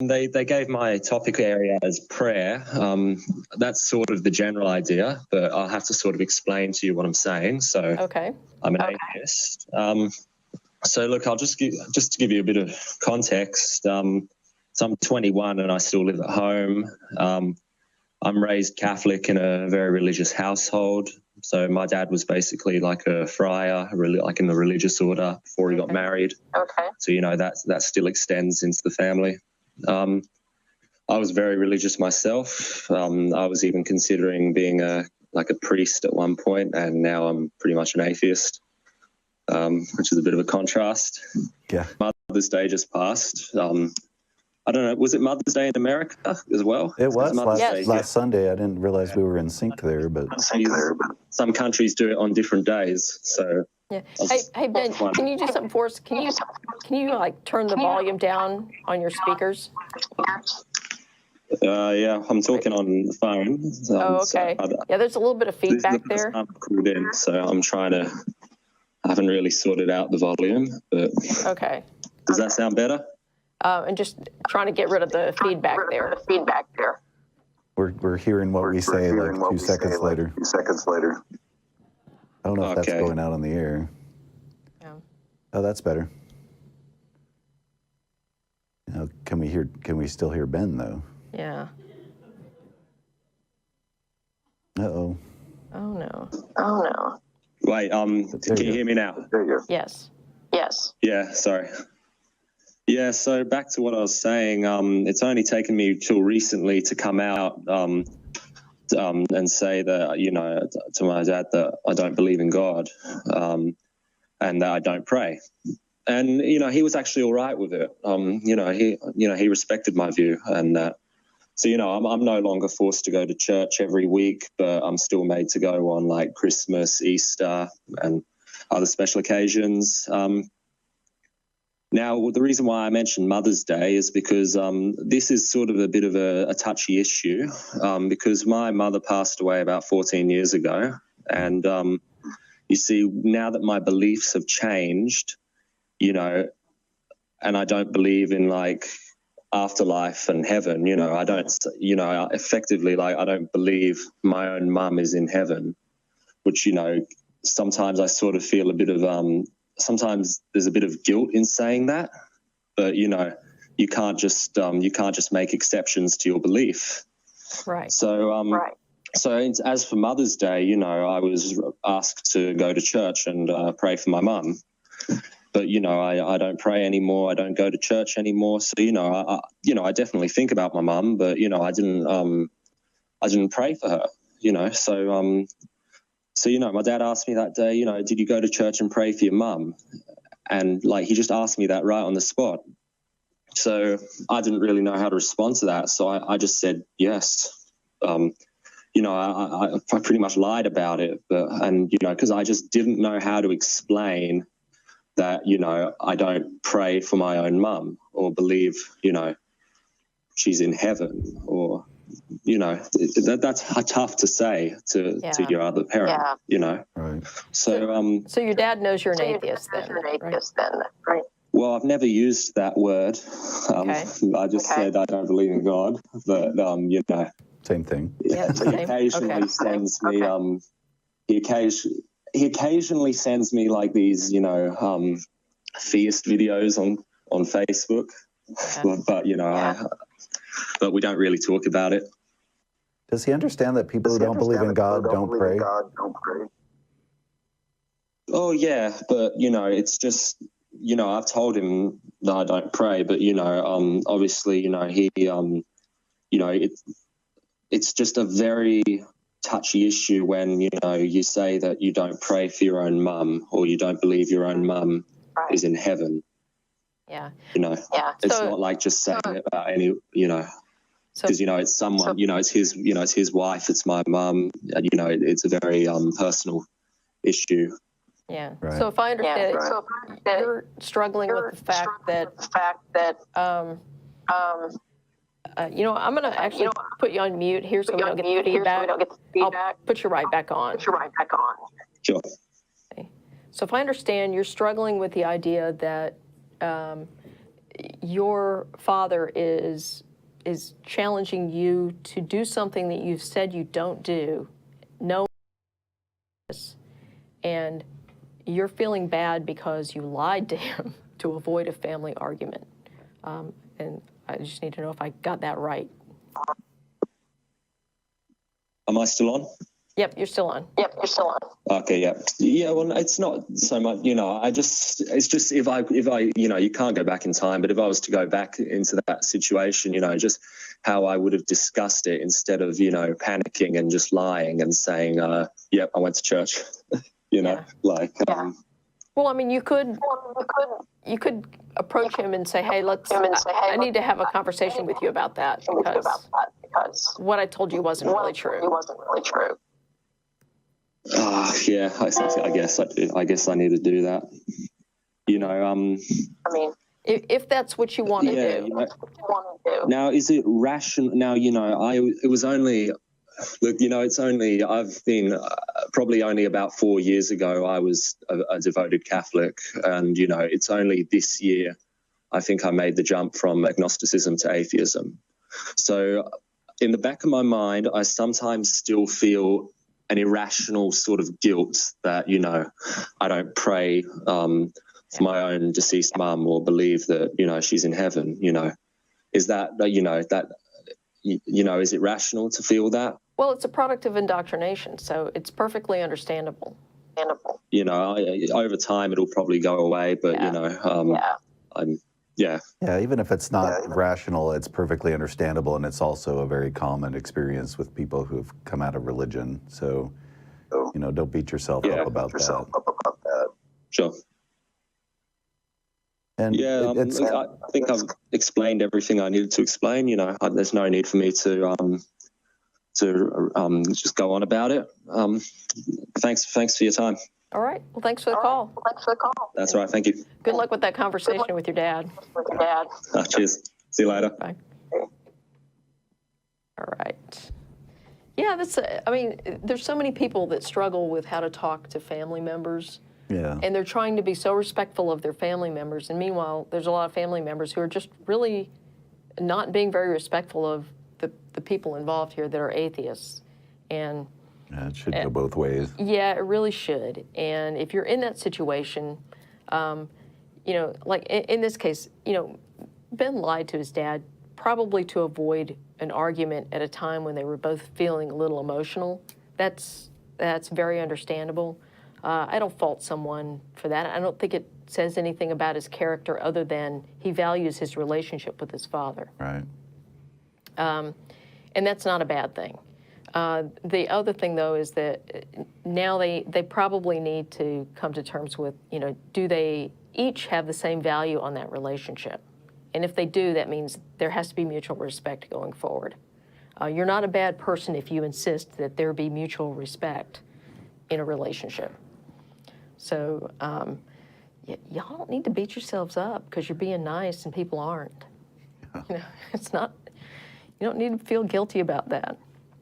They gave my topic area as prayer. That's sort of the general idea, but I'll have to sort of explain to you what I'm saying. So okay. I'm an atheist. So look, I'll just to give you a bit of context. So I'm 21 and I still live at home. I'm raised Catholic in a very religious household. So my dad was basically like a friar, like in the religious order before he got married. Okay. So, that still extends into the family. I was very religious myself. I was even considering being a priest at one point, and now I'm pretty much an atheist, which is a bit of a contrast. Yeah. Mother's Day just passed. I don't know, was it Mother's Day in America as well? It was Mother's last Sunday. I didn't realize we were in sync there, but some countries do it on different days. So yeah. Hey Ben, can you do something for us? Can you like turn the volume down on your speakers? Yeah, I'm talking on the phone. Okay. Yeah, there's a little bit of feedback there. I'm called in, so I haven't really sorted out the volume, but okay. Does that sound better? And just trying to get rid of the feedback there. We're hearing what we say like 2 seconds later. I don't know if that's going out on the air. Yeah. Oh, that's better. Can we still hear Ben though? Yeah. Uh-oh. Oh no. Wait, can you hear me now? Yes. Yeah, sorry. Yeah, so back to what I was saying, it's only taken me till recently to come out and say that, to my dad that I don't believe in God and that I don't pray. And, he was actually all right with it. He respected my view and that. So, I'm no longer forced to go to church every week, but I'm still made to go on like Christmas, Easter and other special occasions. Now, the reason why I mentioned Mother's Day is because this is sort of a bit of a touchy issue because my mother passed away about 14 years ago. And you see, now that my beliefs have changed, and I don't believe in like afterlife and heaven, I don't, effectively, like I don't believe my own mum is in heaven, which, sometimes I sort of feel a bit of sometimes there's a bit of guilt in saying that, but you can't just make exceptions to your belief. Right. So so as for Mother's Day, I was asked to go to church and pray for my mum, but I don't pray anymore. I don't go to church anymore. So I definitely think about my mum, but I didn't pray for her. So, my dad asked me that day, did you go to church and pray for your mum? And he just asked me that right on the spot. So I didn't really know how to respond to that. So I just said, yes. I pretty much lied about it, because I just didn't know how to explain that, I don't pray for my own mum or believe, she's in heaven or, that's tough to say to your other parent, Right. So your dad knows you're an atheist then, right? Well, I've never used that word. Okay. I just said I don't believe in God, but Same thing. Yeah, he occasionally sends me he occasionally sends me like these theist videos on Facebook, but we don't really talk about it. Does he understand that people who don't believe in God don't pray? Oh yeah, but it's just I've told him that I don't pray, but obviously he it's just a very touchy issue when you say that you don't pray for your own mum or you don't believe your own mum is in heaven. Yeah. It's not like just saying it about any because it's someone it's his wife, it's my mum, it's a very personal issue. Yeah. Right. So if I understand it, you're struggling with the fact that I'm going to actually put you on mute here so we don't get the feedback. I'll put you right back on. Sure. Okay. So if I understand, you're struggling with the idea that your father is challenging you to do something that you've said you don't do, no, and you're feeling bad because you lied to him to avoid a family argument. And I just need to know if I got that right. Am I still on? Yep, you're still on. Okay, yeah. Yeah, well, it's not so much, it's just if I, you can't go back in time, but if I was to go back into that situation, just how I would have discussed it instead of, panicking and just lying and saying, yep, I went to church, Yeah. Well, I mean, you could approach him and say, hey, I need to have a conversation with you about that because what I told you wasn't really true. Yeah, I guess I do. I guess I need to do that. If that's what you want to do. Now, is it rational? Now, it was only, look, it's only, I've been probably only about 4 years ago, I was a devoted Catholic. And, it's only this year, I think I made the jump from agnosticism to atheism. So in the back of my mind, I sometimes still feel an irrational sort of guilt that, I don't pray for my own deceased mum or believe that, she's in heaven, Is that, is it rational to feel that? Well, it's a product of indoctrination, so it's perfectly understandable. Over time it'll probably go away, but, Yeah, even if it's not rational, it's perfectly understandable, and it's also a very common experience with people who've come out of religion. So, don't beat yourself up about that. Sure. And I think I've explained everything I needed to explain. There's no need for me to just go on about it. Thanks for your time. All right. Well, thanks for the call. That's all right. Thank you. Good luck with that conversation with your dad. Cheers. See you later. Bye. All right. Yeah, there's so many people that struggle with how to talk to family members. Yeah. And they're trying to be so respectful of their family members. And meanwhile, there's a lot of family members who are just really not being very respectful of the people involved here that are atheists. And it should go both ways. Yeah, it really should. And if you're in that situation, like in this case, Ben lied to his dad probably to avoid an argument at a time when they were both feeling a little emotional. That's very understandable. I don't fault someone for that. I don't think it says anything about his character other than he values his relationship with his father. Right. And that's not a bad thing. The other thing, though, is that now they probably need to come to terms with, do they each have the same value on that relationship? And if they do, that means there has to be mutual respect going forward. You're not a bad person if you insist that there be mutual respect in a relationship. So y'all don't need to beat yourselves up because you're being nice and people aren't. It's not, you don't need to feel guilty about that.